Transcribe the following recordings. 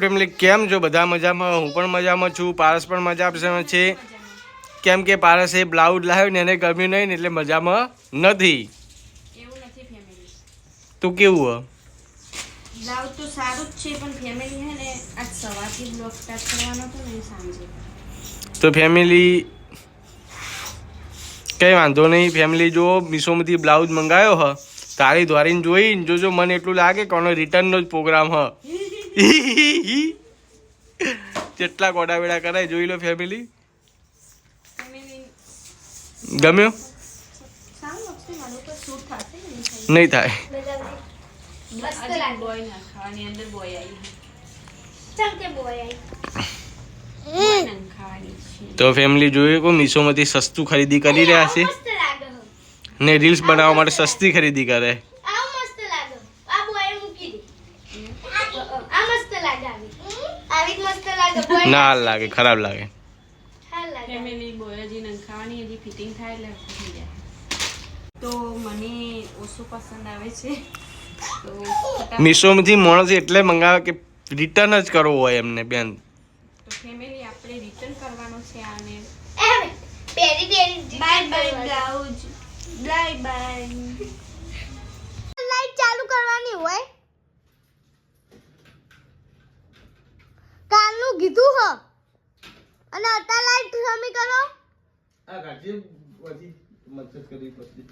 Family કેમ છો? બધા મજામાં? હું પણ મજામાં છું. પારસ પણ મજામાં છે. કેમ કે પારસે બ્લાઉઝ લાવ્યો ને એને ગમ્યું નહીં ને એટલે મજામાં નથી. એવું નથી ફેમિલી. તું કેવું હ? બ્લાઉઝ તો સારું જ છે પણ ફેમિલી હે ને આજ સવારથી બ્લોગ સ્ટાર્ટ કરવાનો હતો ને સાંજે. તો ફેમિલી કઈ વાંધો નહીં. ફેમિલી જો મીશોમાંથી બ્લાઉઝ મંગાવ્યો હ. તારી ધોરીને જોઈને જોજો. મને એટલું લાગે કોનો રિટર્નનો જ પ્રોગ્રામ હ. કેટલા કોડા વેડા કરાય જોઈ લો ફેમિલી. ગમ્યો? સારું લાગશે મારું તો શૂટ થશે ને નહીં થાય. મસ્ત લાગે. બોય ના ખાવાની અંદર બોય આવી. ચાલ કે બોય આવી. બોય ના ખાવાની છે. તો ફેમિલી જોઈએ કો મીશોમાંથી સસ્તું ખરીદી કરી રહ્યા છે મસ્ત લાગે. ને રીલ્સ બનાવવા માટે સસ્તી ખરીદી કરે. આ મસ્ત લાગે. આ બોય મૂકી દે. આ મસ્ત લાગે આવી. આવી મસ્ત લાગે બોય. ના લાગે, ખરાબ લાગે. ફેમિલી બોયજી નંગ ખાવાની હજી ફિટિંગ થાય એટલે થઈ જાય. તો મને ઓછું પસંદ આવે છે તો મીશોમાંથી માણસ એટલે મંગાવે કે રિટર્ન જ કરવો હોય એમને બેન. તો ફેમિલી આપણે રિટર્ન કરવાનો છે આને. પેરી પેરી bye bye blouse. Bye bye. Light ચાલુ કરવાની હોય કાલનું કીધું હ અને અત્યારે લાઈટ સમી કરો આ ગાજી વધી મદદ કરી પછી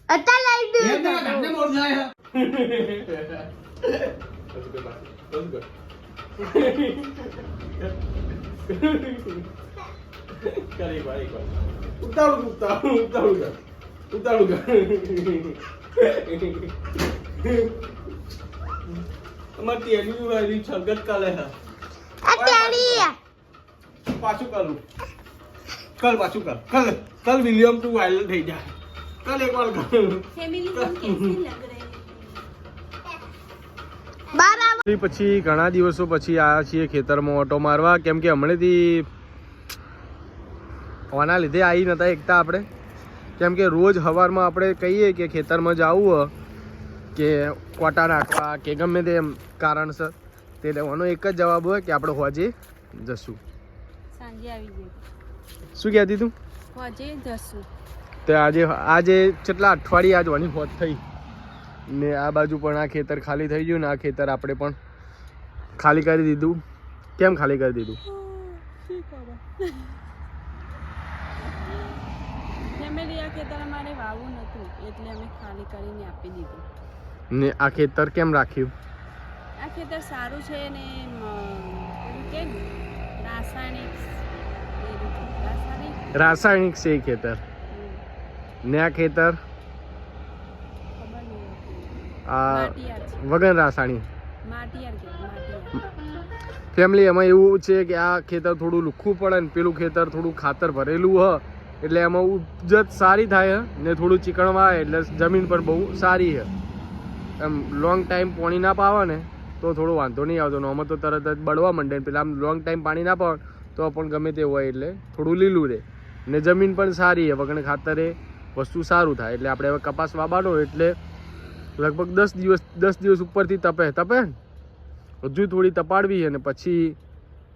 અત્યારે લાઈટ ગાને મોર જાય કરી ભાઈ ઉતાળું અમાર ટેલી વાળી છગત કાલે હા આ ટેડી પાછું કરું કલ વિલિયમ તું વાયરલ થઈ જાય કલ એક વાર કર ફેમિલી को कैसे लग रहा है બરાબર. પછી ઘણા દિવસો પછી આવ્યા છીએ ખેતરમાં ઓટો મારવા. કેમ કે હમણાંથી ઓના લીધે આવી નતા એકતા આપણે. કેમ કે રોજ સવારમાં આપણે કહીએ કે ખેતરમાં જવું હોય કે કોટા નાખવા કે ગમે તે કારણસર તે લેવાનો એક જ જવાબ હોય કે આપણે હોજે જશું. सांजे આવી ગઈ. શું કહેતી તું? હોજે જશું. તે આજે કેટલા અઠવાડિયે આજ વાની હોજ થઈ ને આ બાજુ પણ આ ખેતર ખાલી થઈ ગયું ને આ ખેતર આપણે પણ ખાલી કરી દીધું. કેમ ખાલી કરી દીધું? ફેમિલી આ ખેતર અમારે વાવવું નતું એટલે અમે ખાલી કરીને આપી દીધું. ને આ ખેતર કેમ રાખ્યું? આ ખેતર સારું છે ને પેલું કે રાસાયણિક રાસાયણિક છે એ ખેતર ને આ ખેતર ખબર નહીં આ માટીયાર છે. વગર રાસાયણિક. માટીયાર કે માટીયાર. ફેમિલી એમાં એવું છે કે આ ખેતર થોડું લુખ્ખું પડે ને પેલું ખેતર થોડું ખાતર ભરેલું હ એટલે એમાં ઉપજત સારી થાય ને થોડું ચીકણવા એટલે જમીન પર બહુ સારી છે. એમ લોંગ ટાઈમ પાણી ના પાવે ને તો થોડો વાંધો નહીં આવતો. આમાં તો તરત જ બળવા માંડે ને પેલા આમ લોંગ ટાઈમ પાણી ના પાવે તો પણ ગમે તે હોય એટલે થોડું લીલું રહે ને જમીન પણ સારી છે. વગર ખાતરે વસ્તુ સારું થાય એટલે આપણે હવે કપાસ વાવવાનો એટલે લગભગ 10 દિવસ ઉપરથી તપે ને હજુ થોડી તપાડવી અને પછી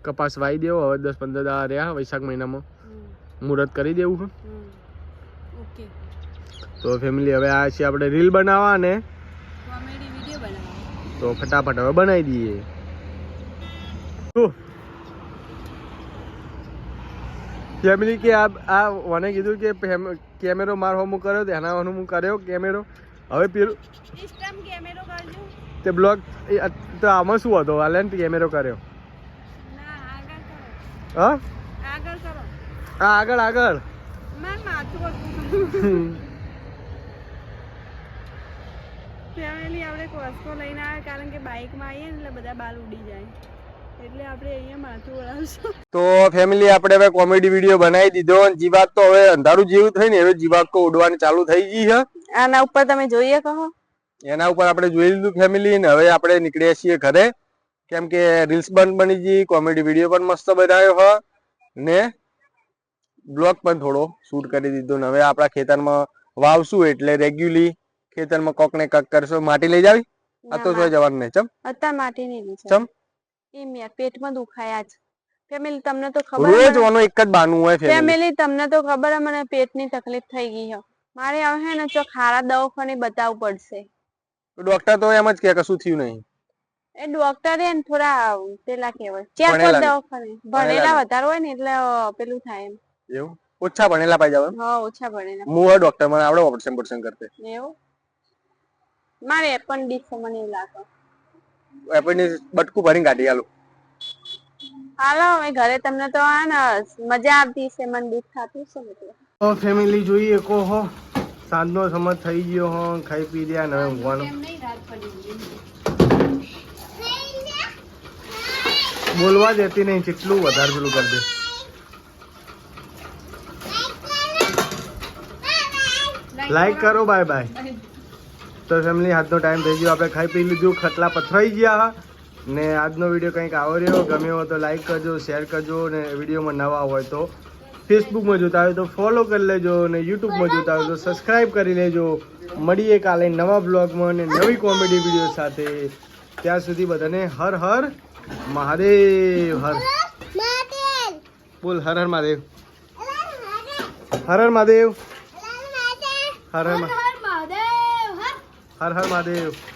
કપાસ વાવી દેવો. હવે 10-15 દાડા રહ્યા વૈશાખ મહિનામાં મુહૂર્ત કરી દેવું છે. ઓકે. તો ફેમિલી હવે આ છે આપણે રીલ બનાવવા ને કોમેડી વિડિયો બનાવવા. તો ફટાફટ હવે બનાવી દઈએ. ફેમિલી કે આ મને કીધું કે કેમેરો માર હોમ કર્યો એના હું કર્યો કેમેરો. હવે પેલું ઇન્સ્ટામ કેમેરો કરજો. તે બ્લોગ તો આમાં શું હતો? વાલેન્ટ કેમેરો કર્યો. ના આગળ કરો. હા આગળ કરો. હા આગળ માર માથું ફેમિલી આપણે કોસ્કો લઈને આવ્યા કારણ કે બાઇકમાં આવીએ ને એટલે બધા બાલ ઉડી જાય એટલે આપણે અહીંયા માથું વળાવશું. તો ફેમિલી આપણે હવે કોમેડી વિડીયો બનાવી દીધો અને જીવાત તો હવે અંધારું જેવું થઈ ને હવે જીવાત તો ઉડવાની ચાલુ થઈ ગઈ છે. આના ઉપર તમે જોઈએ કહો. એના ઉપર આપણે જોઈ લીધું ફેમિલી ને હવે આપણે નીકળીએ છીએ ઘરે. કેમ કે રીલ્સ બની ગઈ, કોમેડી વિડીયો પણ મસ્ત બનાવ્યો હ ને બ્લોગ પણ થોડો શૂટ કરી દીધો ને હવે આપણા ખેતરમાં વાવશું એટલે રેગ્યુલરલી ખેતરમાં કોક ને કોક કરશો. માટી લઈ જાવી આ તો જોઈ જવાનું નહીં ચમ અત્યાર માટે નહીં લીધું. ચમ એમ યાર પેટમાં દુખાયા છે. ફેમિલી તમને તો ખબર રોજ ઓનો એક જ બાનું હોય ફેમિલી ફેમિલી તમને તો ખબર હે મને પેટની તકલીફ થઈ ગઈ છે. મારે હવે હે ને ચોક હારા દવાખાને બતાવવું પડશે. ડોક્ટર તો એમ જ કે કશું થયું નહીં. એ ડોક્ટરે ને થોડા પેલા કહેવાય ચેક દવાખાને ભણેલા વધારે હોય ને એટલે પેલું થાય એમ. એવું ઓછા ભણેલા પાઈ જાવ હા ઓછા ભણેલા. હું હોય ડોક્ટર મને આવડે ઓપરેશન કરતે. એવું મારે એપેન્ડિક્સ મને એવું લાગે. એપેન્ડિક્સ બટકું ભરીને કાઢી આલું. હાલો હવે ઘરે તમને તો આ ને મજા આવતી છે મને દુઃખ થતું છે એટલે. તો ફેમિલી જોઈએ કો હો સાંજનો સમય થઈ ગયો હો ખાઈ પી રહ્યા ને હવે ઊંઘવાનું. બોલવા દેતી નહીં કેટલું વધારે પેલું કરી દે. લાઈક કરો બાય બાય. તો ફેમિલી આજનો ટાઈમ થઈ ગયો આપણે ખાઈ પી લીધું ખટલા પથરાઈ ગયા ને આજનો વિડીયો કંઈક આવો રહ્યો ગમ્યો હોય તો લાઈક કરજો શેર કરજો ને વિડીયોમાં નવા હોય તો ફેસબુકમાં જોતા હોય તો ફોલો કરી લેજો ને યુટ્યુબમાં જોતા હોય તો સબસ્ક્રાઈબ કરી લેજો. મળીએ કાલે નવા બ્લોગમાં ને નવી કોમેડી વિડીયો સાથે. ત્યાં સુધી બધાને હર હર મહાદેવ. બોલ હર હર મહાદેવ. હર હર મહાદેવ. હર હર મહાદેવ. હર હર મહાદેવ.